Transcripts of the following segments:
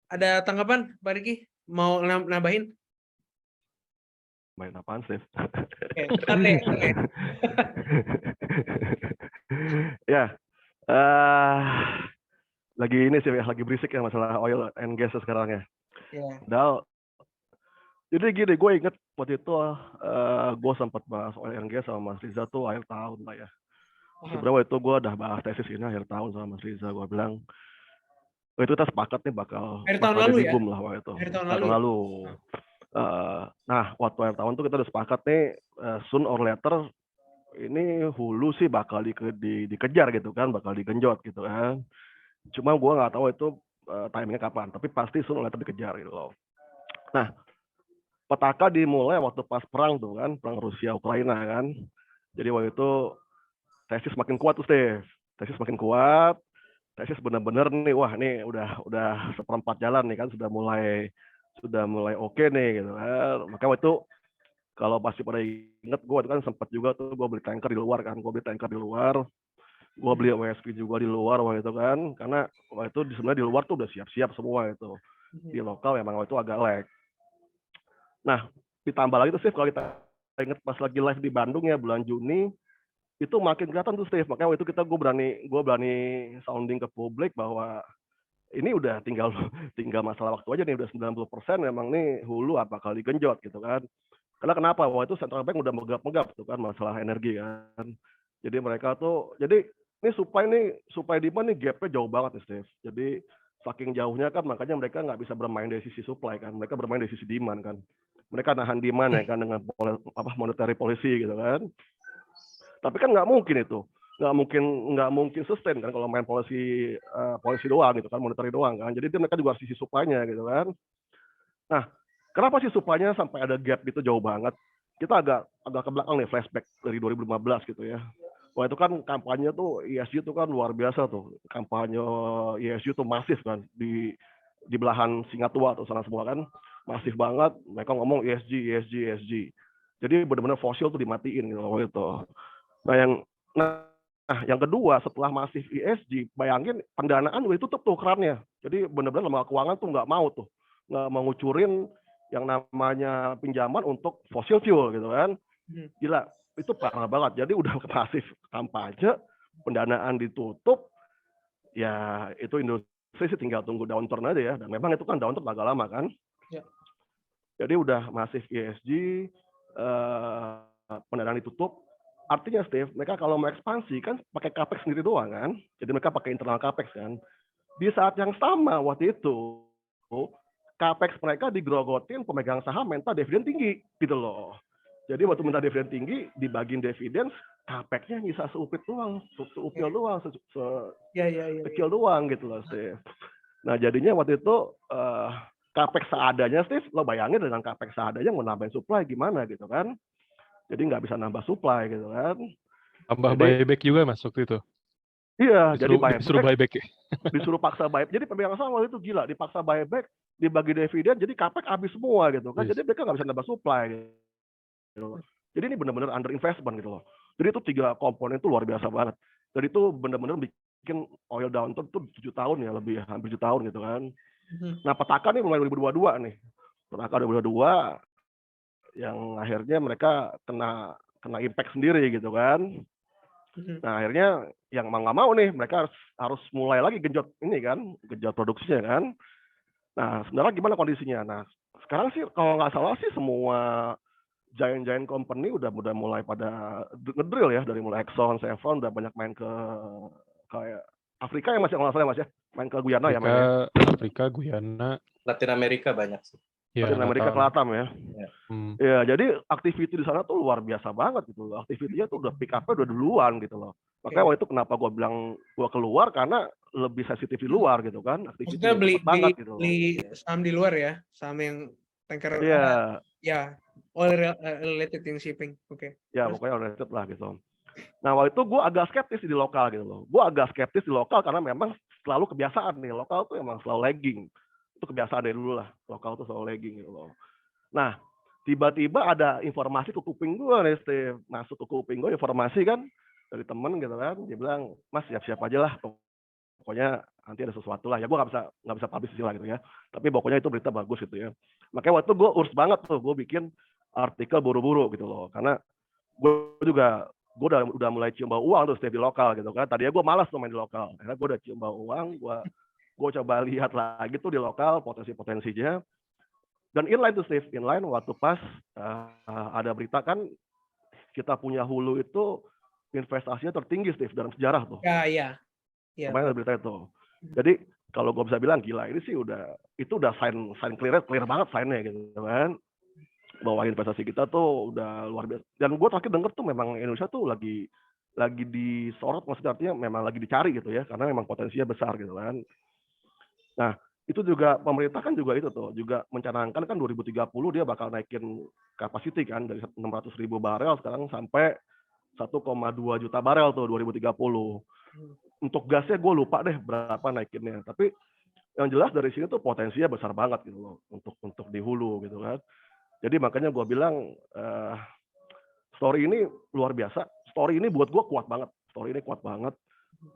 ada tanggapan Pak Riki? Mau nambahin? Main apaan sih? Oke, santai. Ya, eh lagi ini sih, lagi berisik ya masalah oil and gas sekarang ya. Ya. Padahal, jadi gini, gue inget waktu itu gue sempat bahas oil and gas sama Mas Riza tuh akhir tahun lah ya. Sebenarnya waktu itu gue udah bahas tesis ini akhir tahun sama Mas Riza. Gue bilang, itu kita sepakat nih bakal Akhir tahun lalu baby ya? boom lah waktu itu. Akhir tahun Akhir lalu tahun ya? lalu. Nah, waktu akhir tahun tuh kita udah sepakat nih, soon or later ini hulu sih bakal dikejar gitu kan, bakal digenjot gitu kan. Cuma gue nggak tahu itu timingnya kapan, tapi pasti soon or later dikejar gitu loh. Nah, petaka dimulai waktu pas perang tuh kan, perang Rusia Ukraina kan. Jadi waktu itu tesis makin kuat tuh Steve, tesis makin kuat, tesis bener-bener nih, wah nih udah seperempat jalan nih kan, sudah mulai oke nih gitu kan. Maka waktu itu kalau pasti pada inget, gue kan sempat juga tuh gue beli tanker di luar kan, gue beli tanker di luar, gue beli WSP juga di luar waktu itu kan, karena waktu itu sebenarnya di luar tuh udah siap-siap semua itu, di lokal memang waktu itu agak lag. Nah, ditambah lagi tuh Steve, kalau kita inget pas lagi live di Bandung ya bulan Juni, itu makin kelihatan tuh Steve. Makanya waktu itu gue berani sounding ke publik bahwa ini udah tinggal masalah waktu aja nih, udah 90% memang nih hulu bakal digenjot gitu kan. Karena kenapa? Wah, itu central bank udah megap-megap tuh kan masalah energi kan. Jadi mereka tuh, jadi supply demand nih gapnya jauh banget nih Steve. Jadi saking jauhnya kan makanya mereka nggak bisa bermain dari sisi supply kan. Mereka bermain dari sisi demand kan. Mereka nahan demand ya kan dengan monetary policy gitu kan. Tapi kan nggak mungkin itu. Nggak mungkin sustain kan kalau main policy doang gitu kan, monetary doang kan. Jadi mereka juga harus sisi supply-nya gitu kan. Nah, kenapa sih supply-nya sampai ada gap gitu jauh banget? Kita agak ke belakang nih, flashback dari 2015 gitu ya. Wah, itu kan kampanye tuh ESG tuh kan luar biasa tuh. Kampanye ESG tuh masif kan di belahan Singatua atau sana semua kan. Masif banget. Mereka ngomong ESG, ESG, ESG. Jadi benar-benar fosil tuh dimatiin gitu loh itu. Nah, yang kedua setelah masif ESG, bayangin pendanaan udah ditutup tuh kerannya. Jadi benar-benar lembaga keuangan tuh nggak mau ngucurin yang namanya pinjaman untuk fossil fuel gitu kan. Gila, itu parah banget. Jadi udah masif kampanye, pendanaan ditutup, ya itu industri sih tinggal tunggu downturn aja ya. Dan memang itu kan downturn agak lama kan. Ya. Jadi udah masif ESG, pendanaan ditutup. Artinya Steve, mereka kalau mau ekspansi kan pakai capex sendiri doang kan. Jadi mereka pakai internal capex kan. Di saat yang sama waktu itu, capex mereka digrogotin pemegang saham minta dividen tinggi gitu loh. Jadi waktu minta dividen tinggi, dibagiin dividen, capexnya bisa seupil doang, kecil doang gitu loh Steve. Nah jadinya waktu itu capex seadanya Steve, lo bayangin dengan capex seadanya mau nambahin supply gimana gitu kan. Jadi nggak bisa nambah supply gitu kan. Tambah Jadi buyback juga Mas waktu itu. iya, jadi Disuruh buyback ya. disuruh paksa buyback. Jadi pemegang saham waktu itu gila, dipaksa buyback, dibagi dividen, jadi capex habis semua gitu kan. Yes. Jadi mereka nggak bisa nambah supply gitu. Jadi ini benar-benar under investment gitu loh. Jadi itu 3 komponen itu luar biasa banget. Jadi itu benar-benar bikin oil downturn tuh 7 tahun ya, lebih hampir 7 tahun gitu kan. Nah petaka nih mulai 2022 nih. Petaka 2022 yang akhirnya mereka kena impact sendiri gitu kan. Nah akhirnya yang mau nggak mau nih mereka harus mulai lagi genjot produksinya kan. Nah sebenarnya gimana kondisinya? Nah sekarang sih kalau nggak salah sih semua giant company udah mulai pada ngedrill ya, dari mulai Exxon, Chevron udah banyak main ke kayak Afrika ya Mas, kalau nggak salah Mas ya, main ke Guyana ya mainnya. Afrika, Guyana, Latin Amerika banyak sih. ya, Latin Amerika ke Latam ya. Ya, jadi aktiviti di sana tuh luar biasa banget gitu loh. Aktivitinya tuh udah pick up-nya udah duluan gitu loh. Makanya waktu itu kenapa gue bilang gue keluar, karena lebih sensitif di luar gitu kan. Maksudnya Aktivitinya gitu loh. beli saham di luar ya, saham yang tanker ya oil related yang shipping. Oke. Ya pokoknya related lah gitu. Nah waktu itu gue agak skeptis di lokal gitu loh. Gue agak skeptis di lokal karena memang selalu kebiasaan nih. Lokal tuh emang selalu lagging. Itu kebiasaan dari dulu lah. Lokal tuh selalu lagging gitu loh. Nah tiba-tiba ada informasi ke kuping gue nih, Steve. Masuk ke kuping gue informasi kan dari temen gitu kan. Dia bilang, Mas siap-siap aja lah. pokoknya nanti ada sesuatu lah ya, gue nggak bisa publish lah gitu ya, tapi pokoknya itu berita bagus gitu ya. Makanya waktu gue urus banget tuh, gue bikin artikel buru-buru gitu loh, karena gue udah mulai cium bau uang tuh Steve di lokal gitu kan. Tadinya gue malas tuh main di lokal, karena gue udah cium bau uang, gue coba lihat lagi tuh di lokal potensinya. Dan inline tuh Steve, inline waktu pas ada berita kan kita punya Hulu itu investasinya tertinggi Steve dalam sejarah tuh. Iya. Kemarin ada berita itu. Jadi kalau gue bisa bilang gila ini sih udah sign clear banget signnya gitu kan. Bahwa investasi kita tuh udah luar biasa. Dan gue terakhir denger tuh memang Indonesia tuh lagi disorot, maksudnya artinya memang lagi dicari gitu ya, karena memang potensinya besar gitu kan. Nah, itu juga pemerintah kan juga itu tuh, juga mencanangkan kan 2030 dia bakal naikin capacity kan dari 600.000 barel sekarang sampai 1,2 juta barel tuh 2030. Untuk gasnya gue lupa deh berapa naikinnya, tapi yang jelas dari sini tuh potensinya besar banget gitu loh untuk di hulu gitu kan. Jadi makanya gue bilang story ini luar biasa. Story ini buat gue kuat banget. Story ini kuat banget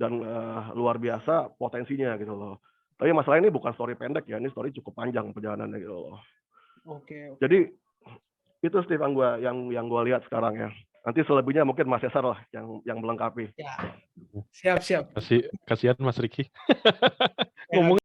dan luar biasa potensinya gitu loh. Tapi masalah ini bukan story pendek ya, ini story cukup panjang perjalanannya gitu loh. Oke. Jadi itu Steve yang gue lihat sekarang ya. Nanti selebihnya mungkin Mas Cesar lah yang melengkapi. Ya. Siap. Kasihan Mas Ricky. Ya, Ngomong